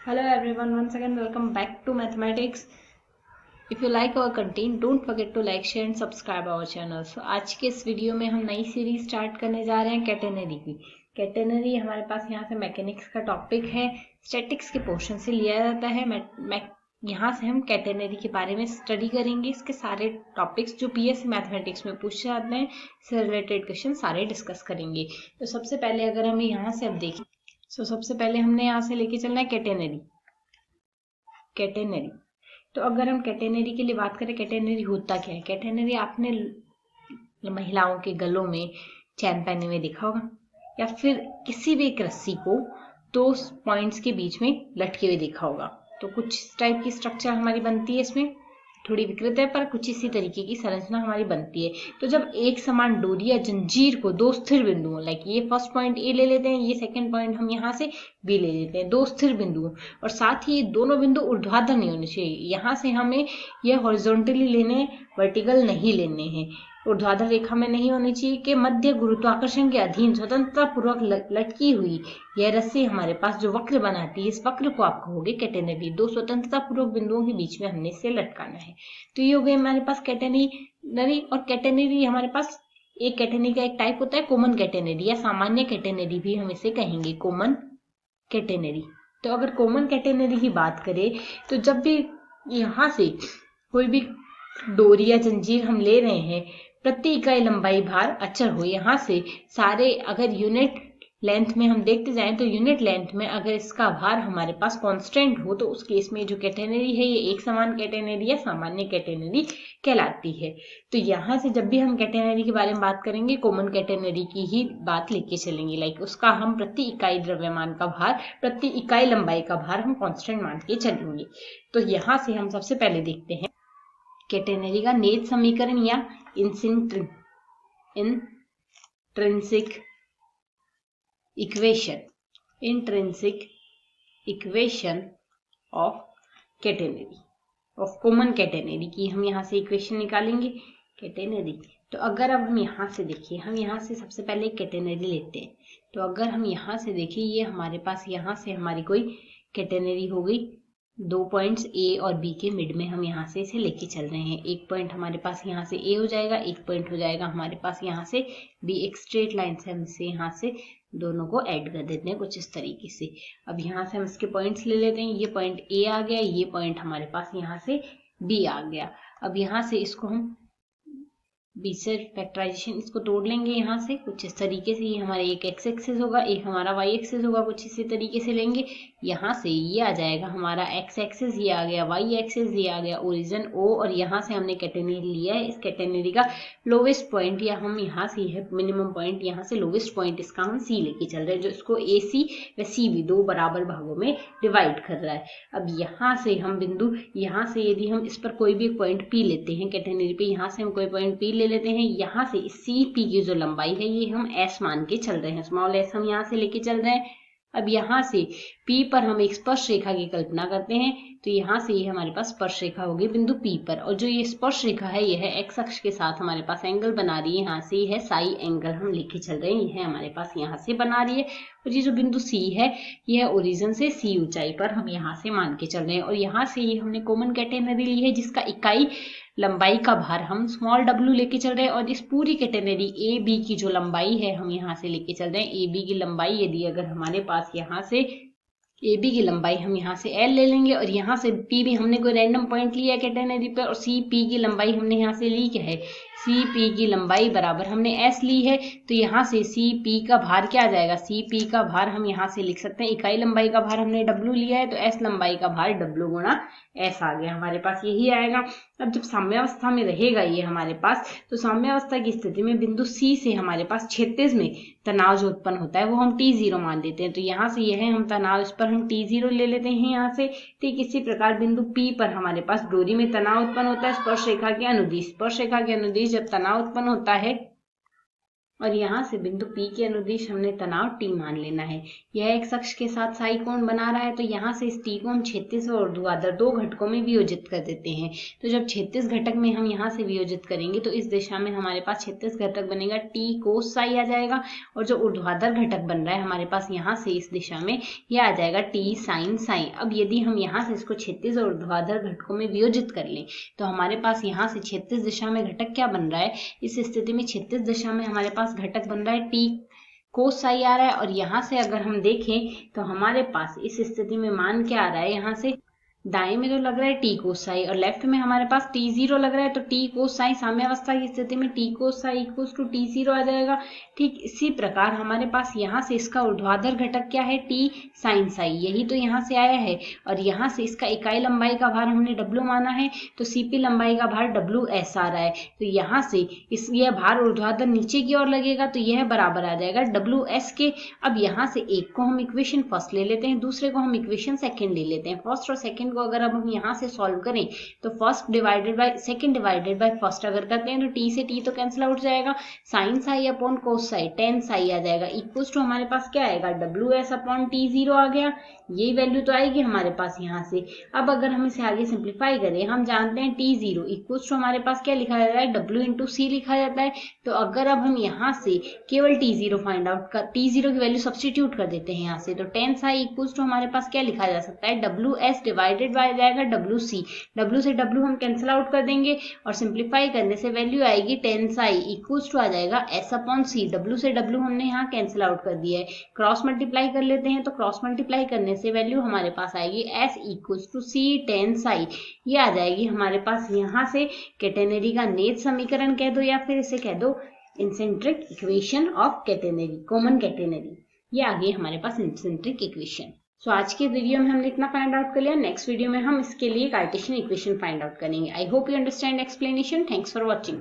Hello everyone, once again welcome back to mathematics. If you like our content, don't forget to like, share and subscribe our channel. So आज के इस video में हम नई series start करने जा रहे हैं कैटेनरी की। कैटेनरी हमारे पास यहाँ से मैकेनिक्स का टॉपिक है, स्टैटिक्स के पोर्शन से लिया जाता है। यहाँ से हम कैटेनरी के बारे में स्टडी करेंगे। इसके सारे टॉपिक्स जो बीएससी मैथमेटिक्स में पूछे जाते हैं, इससे रिलेटेड क्वेश्चन सारे डिस्कस करेंगे। तो सबसे पहले अगर हम यहाँ से अब देखें, सबसे पहले हमने यहाँ से लेके चलना है कैटेनरी। तो अगर हम कैटेनरी के लिए बात करें, कैटेनरी होता क्या है? कैटेनरी आपने महिलाओं के गलों में चैन पहने हुए देखा होगा, या फिर किसी भी एक रस्सी को दो पॉइंट्स के बीच में लटके हुए देखा होगा। तो कुछ इस टाइप की स्ट्रक्चर हमारी बनती है, इसमें थोड़ी विकृत है पर कुछ इसी तरीके की संरचना हमारी बनती है। तो जब एक समान डोरी या जंजीर को दो स्थिर बिंदुओं, लाइक ये फर्स्ट पॉइंट ए ले लेते हैं, ये सेकंड पॉइंट हम यहाँ से बी ले लेते हैं, दो स्थिर बिंदुओं, और साथ ही दोनों बिंदु ऊर्ध्वाधर नहीं होने चाहिए। यहाँ से हमें ये हॉरिजॉन्टली लेने, वर्टिकल नहीं लेने हैं, ऊर्ध्वाधर रेखा में नहीं होनी चाहिए, कि मध्य गुरुत्वाकर्षण के अधीन स्वतंत्रता पूर्वक लटकी हुई यह रस्सी हमारे पास जो वक्र बनाती है, इस वक्र को आप कहोगे कैटेनरी। दो स्वतंत्रता पूर्वक बिंदुओं के बीच में हमने इसे लटकाना है। तो ये हो गई हमारे पास कैटेनरी। और कैटेनरी हमारे पास एक कैटेनरी का एक टाइप होता है कॉमन कैटेनरी या सामान्य कैटेनरी भी हम इसे कहेंगे, कॉमन कैटेनरी। तो अगर कॉमन कैटेनरी की बात करें, तो जब भी यहाँ से कोई भी डोरी या जंजीर हम ले रहे हैं, प्रति इकाई लंबाई भार अचर हो। यहाँ से सारे अगर यूनिट लेंथ में हम देखते जाएं, तो यूनिट लेंथ में अगर इसका भार हमारे पास कांस्टेंट हो, तो उस केस में जो कैटेनरी है ये एक समान कैटेनरी या सामान्य कैटेनरी कहलाती है। तो यहाँ से जब भी हम कैटेनरी के बारे में बात करेंगे, कॉमन कैटेनरी की ही बात लेके चलेंगे, लाइक उसका हम प्रति इकाई द्रव्यमान का भार, प्रति इकाई लंबाई का भार हम कांस्टेंट मान के चलेंगे। तो यहाँ से हम सबसे पहले देखते हैं कैटेनरी का नेज समीकरण या intrinsic equation of catenary, of common catenary की हम यहाँ से इक्वेशन निकालेंगे कैटेनरी। तो अगर अब हम यहाँ से देखिए, हम यहाँ से सबसे पहले कैटेनरी लेते हैं। तो अगर हम यहाँ से देखिए, ये हमारे पास यहाँ से हमारी कोई कैटेनरी हो गई, दो पॉइंट्स ए और बी के मिड में हम यहाँ से इसे लेके चल रहे हैं। एक पॉइंट हमारे पास यहाँ से ए हो जाएगा, एक पॉइंट हो जाएगा हमारे पास यहाँ से बी। एक स्ट्रेट लाइन से हम इसे यहाँ से दोनों को ऐड कर देते हैं कुछ इस तरीके से। अब यहाँ से हम इसके पॉइंट्स ले लेते हैं। ये पॉइंट ए आ गया, ये पॉइंट हमारे पास यहाँ से बी आ गया। अब यहाँ से इसको हम बी से फैक्टराइजेशन इसको तोड़ लेंगे यहाँ से कुछ इस तरीके से। ये हमारे एक एक्स एक्सिस होगा, एक हमारा वाई एक्सिस होगा, कुछ इसी तरीके से लेंगे। यहाँ से ये आ जाएगा हमारा एक्स एक्सिस, ये आ गया वाई एक्सिस, ये आ गया ओरिजिन ओ, और यहाँ से हमने कैटेनरी लिया है। इस कैटेनरी का लोवेस्ट पॉइंट या हम यहाँ से है मिनिमम पॉइंट, यहाँ से लोवेस्ट पॉइंट इसका हम सी लेके चल रहे हैं, जो इसको ए सी व सी भी दो बराबर भागों में डिवाइड कर रहा है। अब यहाँ से हम बिंदु, यहाँ से यदि हम इस पर कोई भी पॉइंट पी लेते हैं कैटेनरी पे, यहाँ से हम कोई पॉइंट पी ले लेते हैं, यहाँ से सी पी की जो लंबाई है ये हम एस मान के चल रहे हैं, स्मॉल एस हम यहाँ से लेके चल रहे हैं। अब यहाँ से P पर हम एक स्पर्श रेखा की कल्पना करते हैं, तो यहाँ से ये हमारे पास स्पर्श रेखा होगी बिंदु P पर, और जो ये स्पर्श रेखा है यह एक्स अक्ष के साथ हमारे पास एंगल बना रही है। यहाँ से यह साई एंगल हम लेके चल रहे हैं, यह हमारे पास यहाँ से बना रही है। और ये जो बिंदु C है यह ओरिजिन से C ऊंचाई पर हम यहाँ से मान के चल रहे हैं। और यहाँ से ये हमने कॉमन कैटेनरी ली है, जिसका इकाई लंबाई का भार हम स्मॉल w लेके चल रहे हैं। और इस पूरी कैटेनरी ए बी की जो लंबाई है हम यहाँ से लेके चल रहे हैं। ए बी की लंबाई यदि अगर हमारे पास यहाँ से ए बी की लंबाई हम यहाँ से एल ले लेंगे, और यहाँ से पी भी हमने कोई रैंडम पॉइंट लिया है कैटेनरी पर, और सी पी की लंबाई हमने यहाँ से ली क्या है, सी पी की लंबाई बराबर हमने एस ली है। तो यहाँ से सी पी का भार क्या आ जाएगा, सी पी का भार हम यहाँ से लिख सकते हैं, इकाई लंबाई का भार हमने डब्ल्यू लिया है, तो एस लंबाई का भार डब्ल्यू गुणा एस आ गया हमारे पास, यही आएगा। अब जब साम्यावस्था में रहेगा ये हमारे पास, तो साम्यावस्था की स्थिति में बिंदु सी से हमारे पास क्षैतिज में तनाव जो उत्पन्न होता है वो हम T0 मान देते हैं। तो यहाँ से यह है हम तनाव, इस पर हम T0 ले लेते हैं यहाँ से। ठीक इसी प्रकार बिंदु P पर हमारे पास डोरी में तनाव उत्पन्न होता है स्पर्श रेखा के अनुदिश। स्पर्श रेखा के अनुदिश जब तनाव उत्पन्न होता है और यहाँ से बिंदु P के अनुदिश हमने तनाव T मान लेना है। यह एक अक्ष के साथ साई कोण बना रहा है, तो यहाँ से इस T को हम क्षैतिज और ऊर्ध्वाधर दो घटकों में वियोजित कर देते हैं। तो जब क्षैतिज घटक में हम यहाँ से वियोजित करेंगे तो इस दिशा में हमारे पास क्षैतिज घटक बनेगा T कोस साई आ जाएगा, और जो ऊर्ध्वाधर घटक बन रहा है हमारे पास यहाँ से इस दिशा में यह आ जाएगा T साइन साई। अब यदि हम यहाँ से इसको क्षैतिज और ऊर्ध्वाधर घटकों में वियोजित कर लें तो हमारे पास यहाँ से क्षैतिज दिशा में घटक क्या बन रहा है, इस स्थिति में क्षैतिज दिशा में हमारे पास घटक बन रहा है T कोस साई आ रहा है। और यहाँ से अगर हम देखें तो हमारे पास इस स्थिति में मान क्या आ रहा है, यहाँ से दाएं में तो लग रहा है T कोस साई और लेफ्ट में हमारे पास T0 लग रहा है, तो T कोस साई साम्यावस्था की स्थिति में T cos psi equals to T0 आ जाएगा। ठीक इसी प्रकार हमारे पास यहाँ से इसका ऊर्ध्वाधर घटक क्या है, T साइन साई, यही तो यहाँ से आया है। और यहाँ से इसका इकाई लंबाई का भार हमने W माना है, तो CP लंबाई का भार WS आ रहा है। तो यहाँ से यह भार ऊर्ध्वाधर नीचे की ओर लगेगा, तो यह बराबर आ जाएगा WS के। अब यहाँ से एक को हम इक्वेशन फर्स्ट ले लेते हैं, दूसरे को हम इक्वेशन सेकंड ले लेते हैं। फर्स्ट और सेकंड को अगर अब हम यहाँ से सॉल्व करें तो first divided by second divided by first अगर करते हैं तो T से T तो कैंसिल आउट जाएगा, sine psi upon cos psi tan psi आ जाएगा, इक्वल्स टू हमारे पास क्या आएगा WS अपॉन T0 आ गया। यही वैल्यू तो आएगी हमारे पास यहाँ से। अब अगर हम इसे आगे सिंप्लीफाई करें, हम जानते हैं T0 इक्वल्स टू हमारे पास क्या लिखा जाता है, W इंटू C लिखा जाता है। तो अगर अब हम यहाँ से केवल T0 फाइंड आउट कर, T0 की वैल्यू सब्स्टिट्यूट कर देते हैं यहाँ से, तो टेन साई इक्वल्स टू हमारे पास क्या लिखा जा सकता है, WS डिवाइडेड बाय जाएगा WC, W से W हम कैंसिल आउट कर देंगे और सिंप्लीफाई करने से वैल्यू आएगी टेन साई इक्वल्स टू आ जाएगा S अपॉन C। W से W हमने यहाँ कैंसिल आउट कर दिया है, क्रॉस मल्टीप्लाई कर लेते हैं, तो क्रॉस मल्टीप्लाई करने से वैल्यू हमारे पास आएगी S equals to C ten psi. ये आ जाएगी हमारे पास यहाँ से कैटेनरी का नेज समीकरण कह दो, या फिर इसे कह दो इंसेंट्रिक equation of catenary, common catenary. ये आ गई हमारे पास इंसेंट्रिक इक्वेशन। सो आज के वीडियो में हमने इतना फाइंड आउट कर लिया। नेक्स्ट वीडियो में हम इसके लिए कार्टेशियन इक्वेशन फाइंड आउट करेंगे। I hope you understand explanation. Thanks for watching.